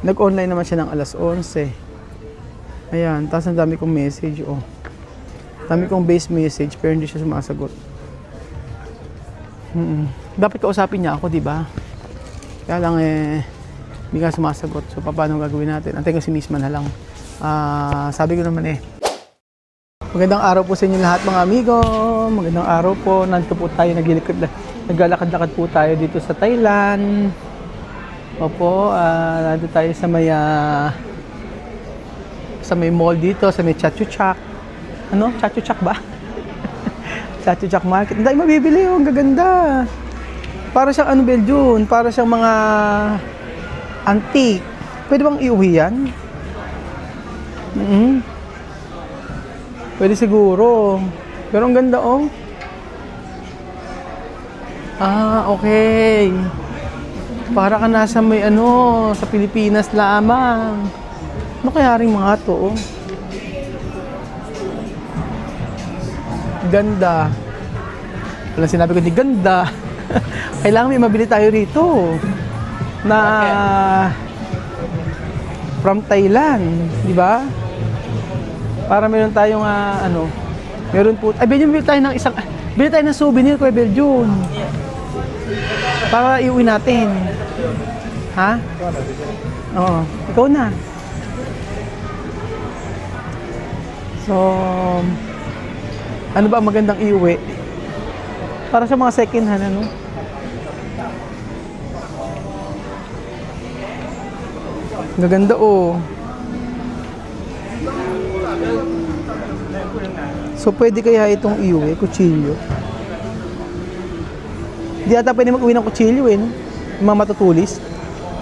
Nag-online naman siya ng alas 11. Ayan, tapos ang dami kong message, oh. Dami kong base message, pero hindi siya sumasagot. Dapat kausapin niya ako, di ba? Kaya lang hindi ka sumasagot. So, paano gagawin natin? Antay ko si Nisman na lang. Sabi ko naman magandang araw po sa inyo lahat mga amigo. Magandang araw po. Nandito po tayo, naglalakad-lakad po tayo dito sa Thailand. Opo, nandito tayo sa may mall dito, sa may Chatuchak. Ano? Chatuchak ba? Chatuchak Market. Hindi mabibili yung gaganda. Para siyang Belgian, para siyang mga antique. Pwede bang iuwi yan? Pwede siguro. Pero ang ganda, oh. Okay. Para ka nasa may sa Pilipinas lamang. Ano kaya rin mga to, oh? Ganda. Walang sinabi ko, di ganda. Kailangan may mabili tayo rito. Na from Thailand, di ba? Para meron tayong meron po. Bili tayo ng bili tayo ng souvenir Kuya Beljun. Para iuwi natin. Ha? Oo, ikaw na. So, ano ba ang magandang iuwi? Para sa mga second hand, Gaganda, oh. So, pwede kaya itong iuwi, kutsilyo? Hindi ata pwede mag-uwi ng kutsilyo, no? Yung mga matutulis.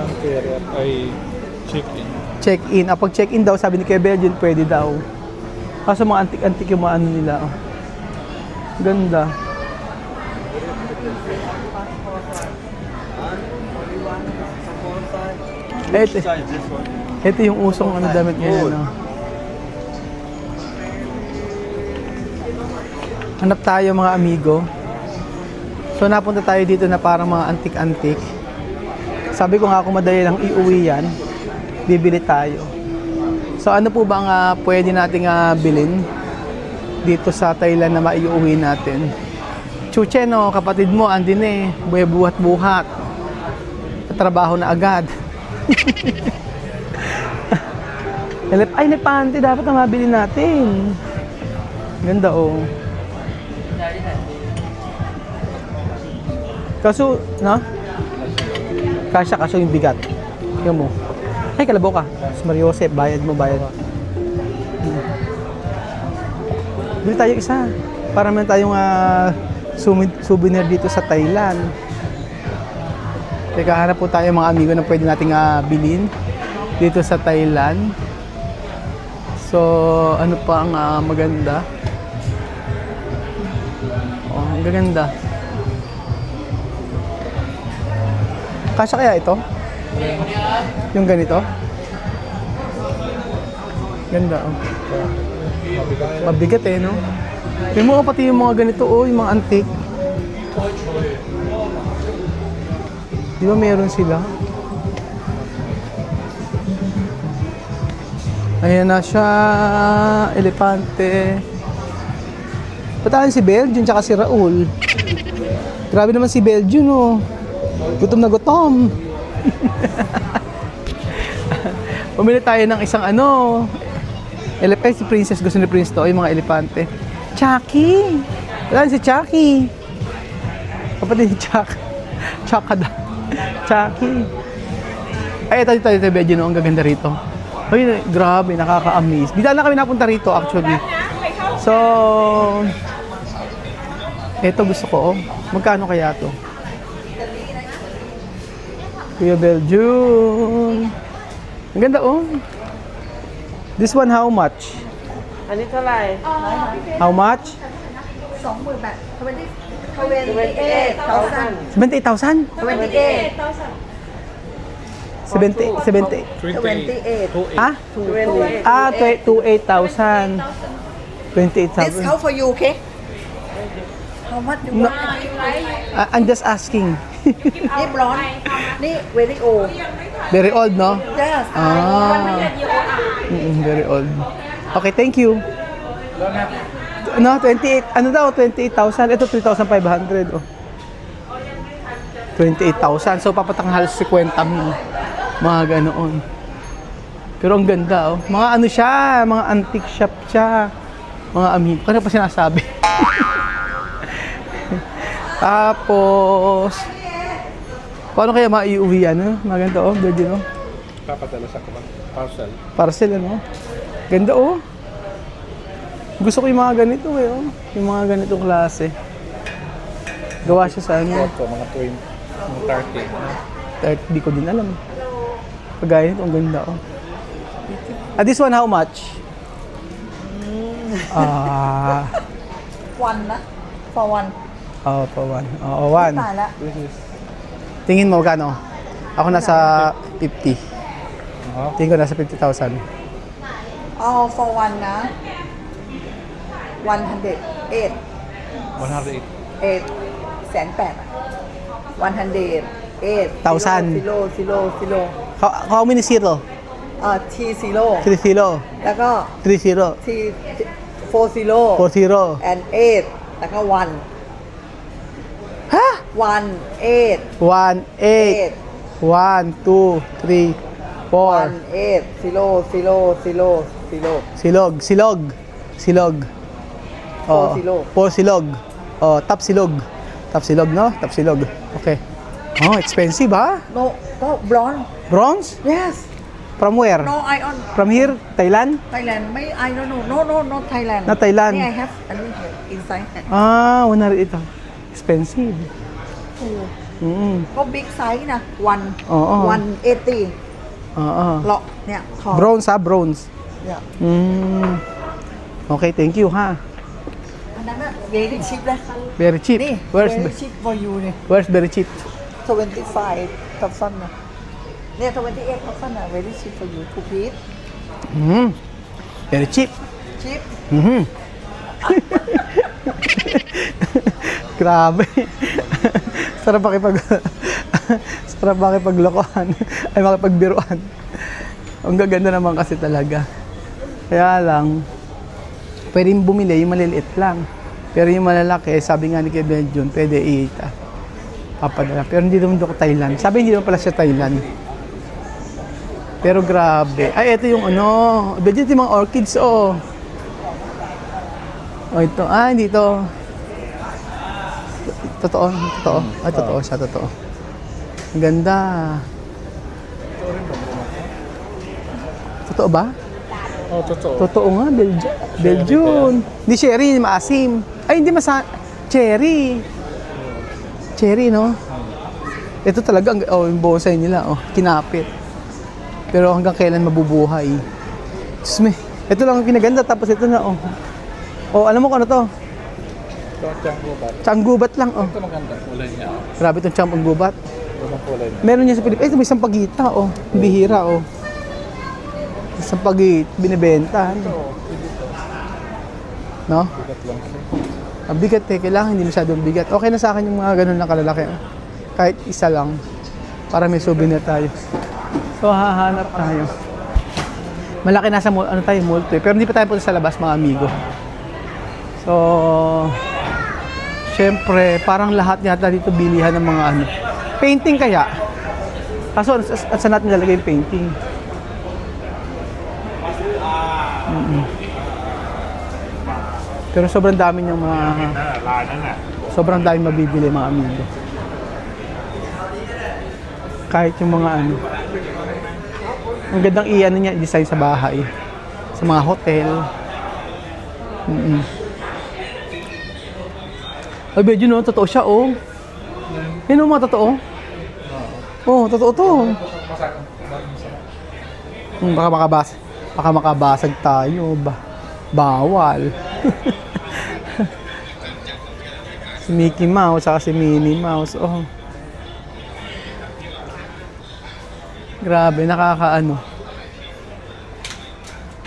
Ang pera ay check-in. Check-in. Pag check-in daw, sabi ni Kuya Belgian, pwede daw. Kaso mga antik-antik yung mga nila, oh. Ganda. Ito yung usong damit ngayon, no? Hanap tayo mga amigo. So napunta tayo dito na parang mga antik-antik. Sabi ko nga kung madali lang iuwi yan, bibili tayo. So ano po bang pwede nating bilhin dito sa Thailand na maiuwi natin? Chuche, no, kapatid mo, andin buhat-buhat. Trabaho na agad. Ay, nepante, dapat na mabili natin. Ganda, oh. Kaso, kasya kaso yung bigat. Tingnan mo. Ay, kalabaw ka. Mariosep, bayad mo. Bili tayo isa. Para meron tayong souvenir dito sa Thailand. Teka, hanap po tayo mga amigo na pwede nating bilhin dito sa Thailand. So, ano pa ang maganda? Oh, ang gaganda. Kasya kaya ito? Yung ganito? Ganda, oh. Mabigat, no? Yung mga pati yung mga ganito, oh, yung mga antique. Di ba meron sila? Ayan na siya, elepante. Patahan si Belgian tsaka si Raul. Grabe naman si Belgian, oh. Gutom na gutom. Pumili tayo ng isang elepante. Si Princess, gusto ni Prince to, yung mga elepante. Chucky! Patahan si Chucky. Kapatid ni Chuck. Chuckada. Chucky. Ay, ito Belgian, oh. Ang gaganda rito. Ay, grabe, nakaka-amaze. Di na kami napunta rito, actually. So, ito gusto ko, oh. Magkano kaya to? Kuya Belgian. Ang ganda, oh. This one, how much? Ano ito lai? How much? 28,000. 78,000? 28,000. 78. Ha? 28,000. 28,000. 28,000. Discount for you, okay? how much you No. want I'm just asking. นี่บลอนนี่ very old Very old, no? yes Very old. Okay, thank you. Ano, 28, ano daw, 28,000. Ito, 3,500. Oh. 28,000. So, papatak na halos 50,000. Mga ganoon. Pero ang ganda, oh. Mga ano siya, mga antique shop siya. Mga amigo. Kaya pa sinasabi. Tapos, paano kaya maiuwi yan, no? Maganda, oh. Ganda, no? Papadala sa parcel. Parcel, ano? Ganda, oh. Gusto ko yung mga ganito, eh, oh. Yung mga ganitong klase. Gawa siya sa ano. Ito, mga 20, mga 30. Di ko din alam. Kagaya nito, ang ganda, oh. This one, how much? one นะ for one Oh, pa one. Oo, one. ตายละ Tingin mo, magkano? Ako nasa 50. Oh. Tingin ko nasa 50,000. all for one นะ 108 108. 8แสนแปด108 Thousand. zero How many zero? T zero 3 zero. แล้วก็ 3 zero. T 4 zero 4 zero. and 8แล้วก็ one ฮะ one 8 1, 8. 1, 2, 3, 4. 1 8 zero Silog. Silog. Oh, 4 4 silog. Oh, top silog. Top silog, no? Top silog. Okay. Oh, expensive, ha? no ก็ blonde Bronze? yes From where? no iron From here? Thailand? Thailand ไม่ I don't know no Thailand Not Thailand. นี่ I have อันนี้ inside Ah, 100 ito. Expensive.ก็ big size นะ one อ๋อ 180 Oo. เลาะเนี่ยทอง Bronze, ha? Bronze. เนี่ย Okay, thank you, ha? อันนั้นอะ very cheap เลย Very cheap. นี่ Where's very cheap for you เนี่ย very cheap? 25,000 นะเนี่ย 28,000 นะ very cheap for you two piece Very cheap. cheap Grabe. Sarap makipaglokohan. Ay, makipagbiruan. Ang gaganda naman kasi talaga. Kaya lang, pwedeng bumili yung maliliit lang. Pero yung malalaki, sabi nga ni Kevin Jun, pwede papadala. Pero hindi naman doon Thailand. Sabi hindi naman pala siya Thailand. Pero grabe. Ay, ito yung ano. Dito yung mga orchids, oh. Oh, ito. Ah, hindi ito. Totoo. Ay, totoo siya, totoo. Ang ganda. Totoo ba? Oh, totoo. Totoo nga, Belgium. Hindi cherry, maasim. Ay, hindi cherry. Cherry, no? Ito talaga, yung bonsai nila, kinapit. Pero hanggang kailan mabubuhay. Diyos me, ito lang ang pinaganda, tapos ito na, alam mo kung ano to? Ito ang tiyanggubat. Tiyanggubat lang, Ito maganda. Kulay niya. Grabe itong tiyanggubat. Ito ang kulay niya. Meron niya sa Pilipinas. Ito may sampagita, bihira, Sampagit, binibenta. No? Bigat lang siya. Ang bigat kailangan hindi masyadong bigat. Okay na sa akin yung mga ganun na kalalaki. Kahit isa lang. Para may souvenir tayo. So, hahanap tayo. Malaki nasa mall, multo eh. Pero hindi pa tayo punta sa labas, mga amigo. So, syempre, parang lahat yata dito bilihan ng mga painting kaya. Kaso, saan natin nilalagay yung painting? Pero sobrang dami niyang sobrang dami mabibili, mga amigo. Kahit yung mga ang gandang niya, design sa bahay, sa mga hotel. Ay, medyo no, totoo siya, Yan mga totoo. Totoo to. Baka makabasag tayo. Bawal. Si Mickey Mouse, saka si Minnie Mouse, Grabe, nakakaano.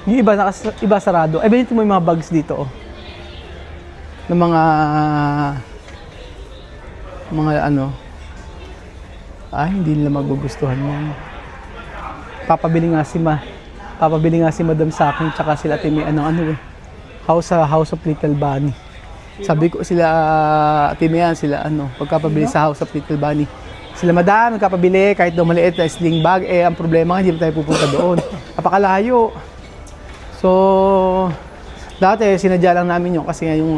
Yung iba sarado. Ay, benito mo yung mga bags dito, ng mga mga ano, hindi nila magugustuhan yan. Papabili nga si Madam sa akin, tsaka sila Ate May, House of Little Bunny. Sabi ko sila, Ate May yan, sila pagkapabili sa House of Little Bunny. Sila Madam, nagkapabili, kahit daw maliit na sling bag, ang problema nga, hindi tayo pupunta doon. Napakalayo. So, dati, sinadya lang namin yun kasi nga yung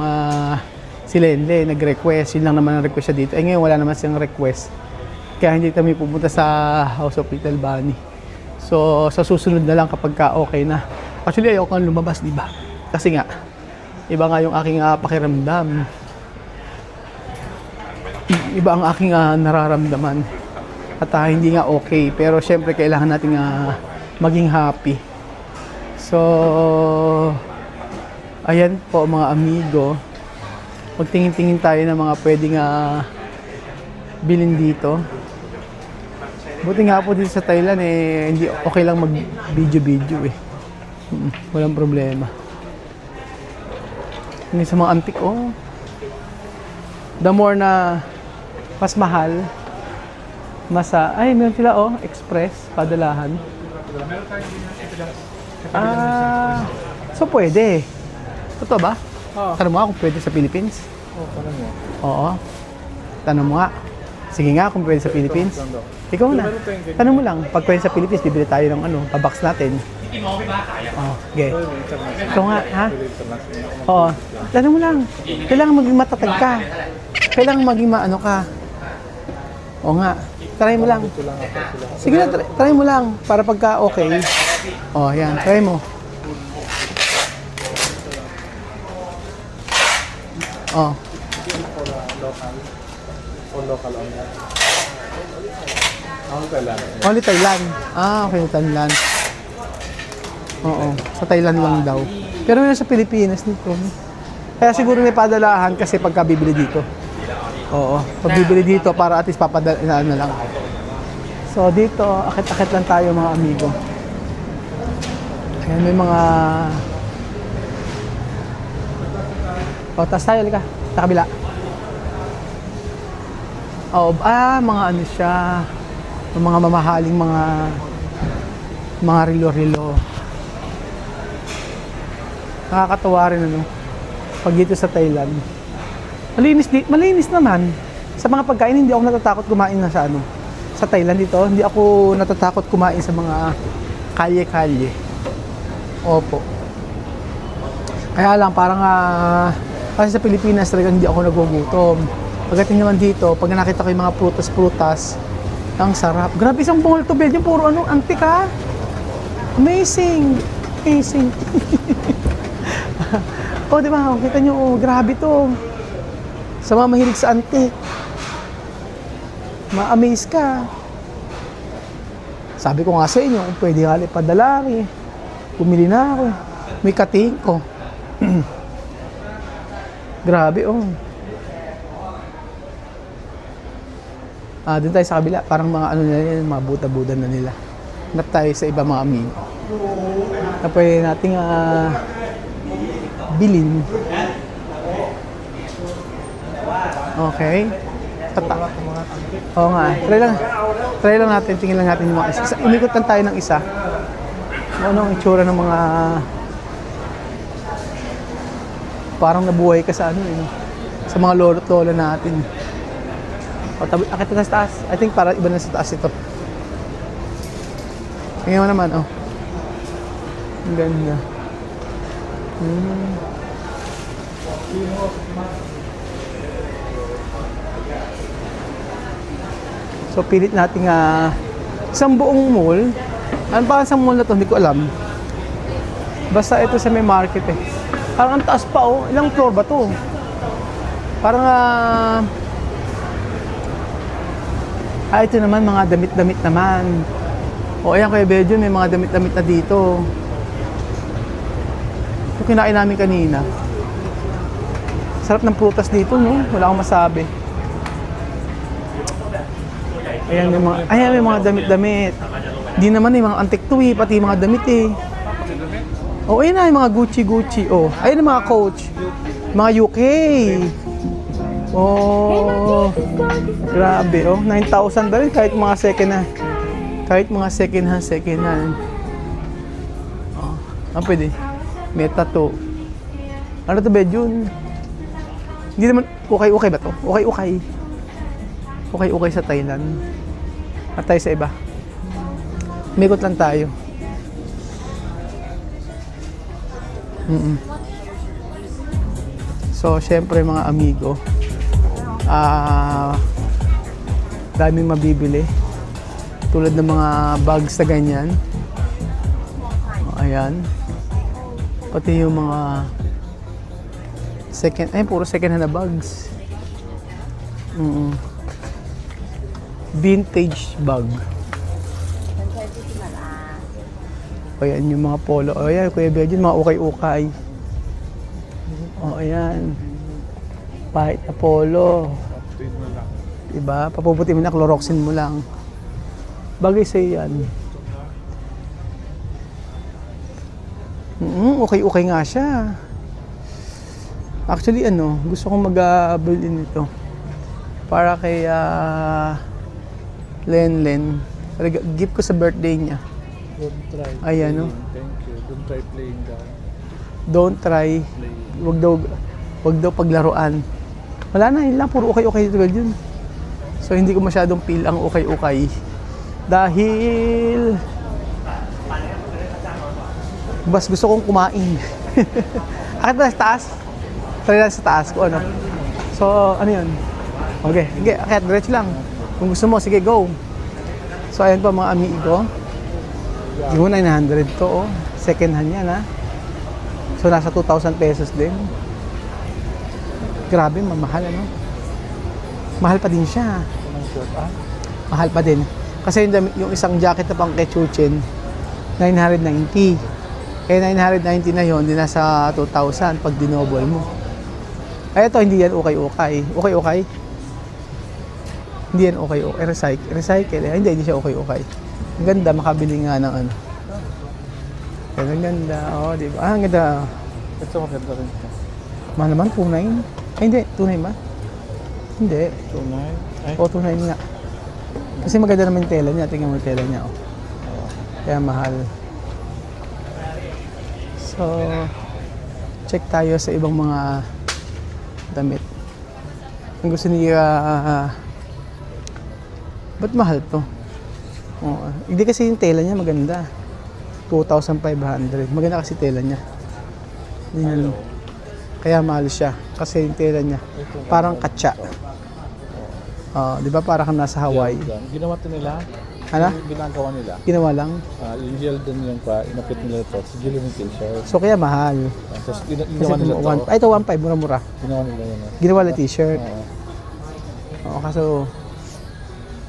si Lenle, nag-request. Yun lang naman ang request siya dito. Ngayon, wala naman siyang request. Kaya hindi kami pupunta sa House of Little Bunny. So, sa susunod na lang kapag okay na. Actually, ayoko kang lumabas, di ba? Kasi nga, iba nga yung aking pakiramdam. Iba ang aking nararamdaman. At hindi nga okay. Pero syempre, kailangan natin maging happy. So, ayan po mga amigo. Magtingin-tingin tayo ng mga pwedeng bilhin dito. Buti nga po dito sa Thailand hindi okay lang mag-video-video walang problema. Hindi sa mga antique the more na mas mahal, meron sila express, padalahan. So pwede. Totoo ba? Tanong mo nga kung pwede sa Philippines. Tanong mo. Oo. Tanong mo nga. Sige nga kung pwede sa Philippines. Ikaw na. Tanong mo lang. Pag pwede sa Philippines, bibili tayo ng pabox natin. Okay. Ikaw nga, ha? Oo. Tanong mo lang. Kailangan maging matatag ka. Kailangan maging maano ka. Oo nga. Try mo lang. Sige na, try mo lang. Para pagka okay. Yan. Try mo. Local only. Thailand. Only Thailand. Okay, Thailand. Oo, sa Thailand lang daw. Pero yun sa Pilipinas dito. Kaya siguro may padalahan kasi pagka bibili dito. Oo, pag bibili dito para at least papadala na lang. So dito, akit-akit lang tayo mga amigo. Ayan, may mga... taas tayo, halika. Sa kabila. Mga ano siya, mga mamahaling mga rilo-rilo. Nakakatawa rin pag dito sa Thailand. Malinis naman. Sa mga pagkain, hindi ako natatakot kumain sa Thailand dito, hindi ako natatakot kumain sa mga kalye-kalye. Opo. Kaya lang, parang kasi sa Pilipinas talagang hindi ako nagugutom. Pagdating naman dito, pag nakita ko yung mga prutas-prutas, ang sarap. Grabe, isang bungol to Belgium, puro antique ha. Amazing. Di ba? Kita nyo, grabe to. Sa mga mahilig sa antique, ma-amaze ka. Sabi ko nga sa inyo, kung pwede nga ipadala bumili na ako. May kating ko. Grabe, doon tayo sa kabila, parang mga mga buta-buda na nila. Hanap tayo sa iba mga amigo. Na pwede nating bilhin. Okay. Oo nga. Try lang natin, tingin lang natin yung mga isa. Umikot lang tayo ng isa. Ano ang itsura ng mga... Parang nabuhay ka sa sa mga lolo't lola natin. Akit na sa taas. I think para iba na sa taas ito. Tingnan mo naman, Ang ganda. So, pilit natin isang buong mall. Ano ba sa mall na to? Hindi ko alam. Basta ito sa may market Parang ang taas pa Ilang floor ba to? Parang ito naman, mga damit-damit naman. Ayan Kuya Belgium, may mga damit-damit na dito. Ito kinain namin kanina. Sarap ng prutas dito, no? Wala akong masabi. Ayan, may mga damit-damit. Di naman mga antique to pati mga damit ayun na, yung mga Gucci. Ayun ang mga Coach. Mga UK. Oh, grabe oh. 9,000 ba rin kahit mga second hand. Kahit mga second hand. Oh, pwede. Meta to. Ano to, Bejun? Hindi naman, okay ba to? Okay sa Thailand. At tayo sa iba. Mikot lang tayo. So, syempre mga amigo, daming mabibili. Tulad ng mga bags na ganyan. Ayan. Pati yung mga puro second hand na bags. Vintage bag. Ayan yung mga polo. Ayan, Kuya Bejun, mga ukay-ukay. Ayan. Pahit na polo. Update mo lang. Diba? Papuputi mo na, chloroxin mo lang. Bagay sa'yo yan. Okay nga siya. Actually, gusto kong mag-abili nito. Para kay Len. Gift ko sa birthday niya. Don't try. Ayan, playing. Thank you. Don't try playing down. Don't try. Playing. Wag daw paglaruan. Wala na, yun lang. Puro okay dito yun. So, hindi ko masyadong feel ang okay. Dahil mas gusto kong kumain. Akit ba sa taas? Try lang sa taas ko ano. So, ano yun? Okay, akit, diretso lang. Kung gusto mo, sige, go. So, ayan pa mga amigo. Yung 900 to, oh. Second hand yan, ha. So, nasa 2,000 pesos din. Grabe, mamahal, ano. Mahal pa din siya. Mahal pa din. Kasi yung isang jacket na pang kay Chuchin, 990. Eh, 990 na yun, di nasa 2,000 pag dinobol mo. Ay, ito, hindi yan okay. Okay? Hindi yan okay. Recycle. Hindi siya okay. Ang ganda, makabili nga ng ano. Ang ganda, di ba? Ang ganda. Ito maganda rin ito. Mahal naman, 2,900. Ay, hindi, 2,900 ba? Hindi. 2.9. Ay, 2,900 nga. Kasi maganda naman yung tela niya. Tingnan mo yung tela niya, oh. Kaya mahal. So, check tayo sa ibang mga damit. Ang gusto niya, ba't mahal to? Oh, hindi kasi yung tela niya maganda. 2,500. Maganda kasi tela niya. Yan. Kaya mahal siya. Kasi yung tela niya, parang katsa. Di ba parang kang nasa Hawaii? Ginawa ito nila. Ano? Yung ginagawa nila. Ginawa lang. Yung gel din yung inapit nila ito. So, gel yung t-shirt. So kaya mahal. Tapos Kasi ginawa nila ito. ito 1,500, mura-mura. Ginawa nila yun. Ginawa na t-shirt. Oo. Oo, kaso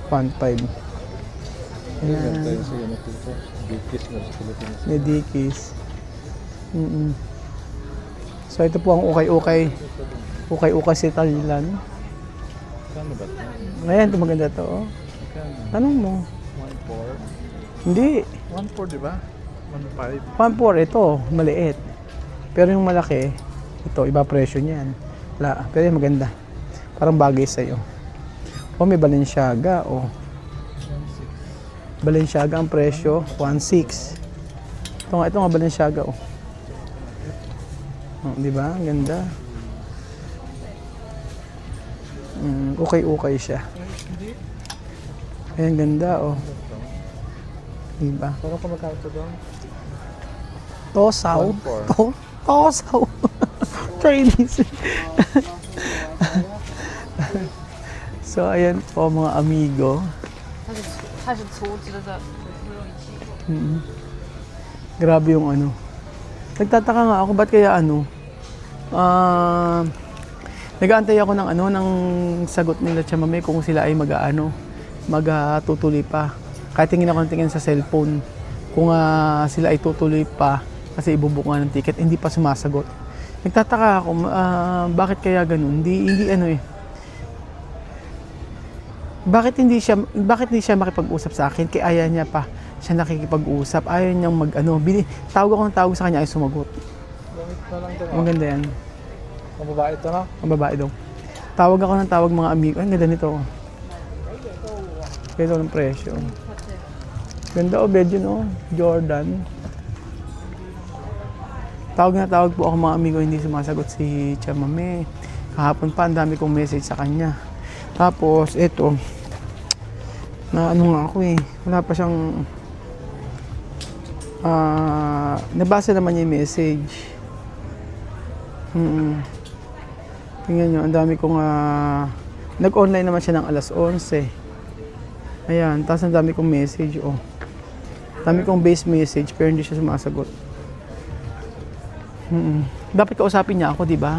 1,500. Ganda yung siya na t-shirt. Dikis na sa Pilipinas. May Dickies. So ito po ang ukay-ukay. Ukay-ukay si Thailand. Kano ba ito? Ngayon, ito maganda to. Oh. Kano? Tanong mo. 1.4? Hindi. 1.4 di ba? 1.5? 1,400 ito, maliit. Pero yung malaki, ito, iba presyo niyan. Wala, pero yung maganda. Parang bagay sa'yo. O may Balenciaga, o. Balenciaga ang presyo, 1,600. Ito nga Balenciaga, o. Di ba? Ang ganda. Okay siya. Ayan, ganda, o. Di ba? Parang kung magkano ito doon? Tosaw. 1,400. Tosaw. Chinese. So, ayan po mga amigo. 它是粗制的， Grabe yung ano. Nagtataka nga ako, ba't kaya nag-aantay ako ng ng sagot nila Chamame kung sila ay magtutuloy pa. Kahit tingin ako ng tingin sa cellphone, kung sila ay tutuloy pa kasi ibubook nga ng ticket, hindi pa sumasagot. Nagtataka ako, bakit kaya ganun? Bakit hindi siya makipag-usap sa akin? Kaya ayaw niya pa siya nakikipag-usap. Ayaw niyang tawag sa kanya ay sumagot. Gamit na lang ito. Maganda yan. Ang babae ito, no? Ang babae daw. Tawag ako ng tawag mga amigo. Ay, ganda nito. Ganda ng presyo. Ganda o bedyo no? Jordan. Tawag po ako mga amigo, hindi sumasagot si Chamame. Kahapon pa, ang dami kong message sa kanya. Tapos, eto. Na ano nga ako eh. Wala pa siyang... nabasa naman niya yung message. Tingnan nyo, ang dami kong... nag-online naman siya ng alas 11. Ayan, tapos ang dami kong message, oh. Dami kong base message, pero hindi siya sumasagot. Dapat kausapin niya ako, di ba?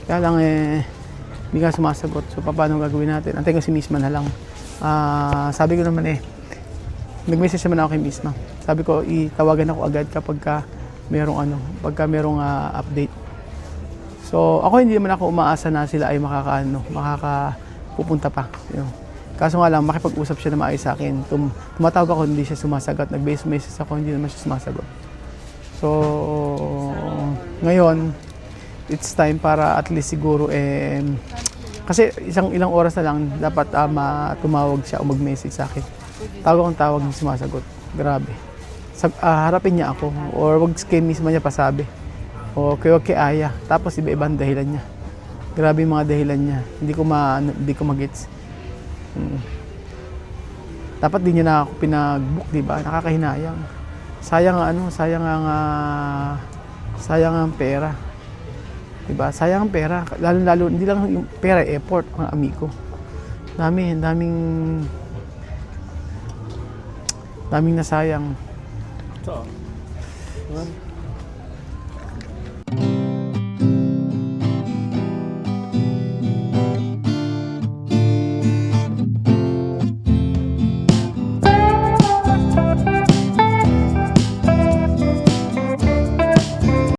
Kaya lang hindi nga sumasagot. So, paano gagawin natin? Antay ko si Misma na lang. Sabi ko naman nag-message naman ako kay Misma. Sabi ko, itawagan ako agad kapag pagka merong update. So, ako hindi naman ako umaasa na sila ay makakapupunta pa. You know. Kaso nga lang, makipag-usap siya na maayos sa akin. Tumatawag ako, hindi siya sumasagot. Nag-base message ako, hindi naman siya sumasagot. So, ngayon, it's time para at least siguro, kasi ilang oras na lang, dapat tumawag siya o mag-message sa akin. Tawag, hindi sumasagot. Grabe. Harapin niya ako, or wag kay mismo niya pasabi. O kay Aya. Tapos iba-ibang dahilan niya. Grabe yung mga dahilan niya. Hindi ko mag-gets. Dapat din niya na ako pinag-book, di ba? Nakakahinayang. Sayang ang pera. Diba? Sayang ang pera. Lalo, hindi lang yung pera, effort, mga amigo. Daming nasayang. Ito.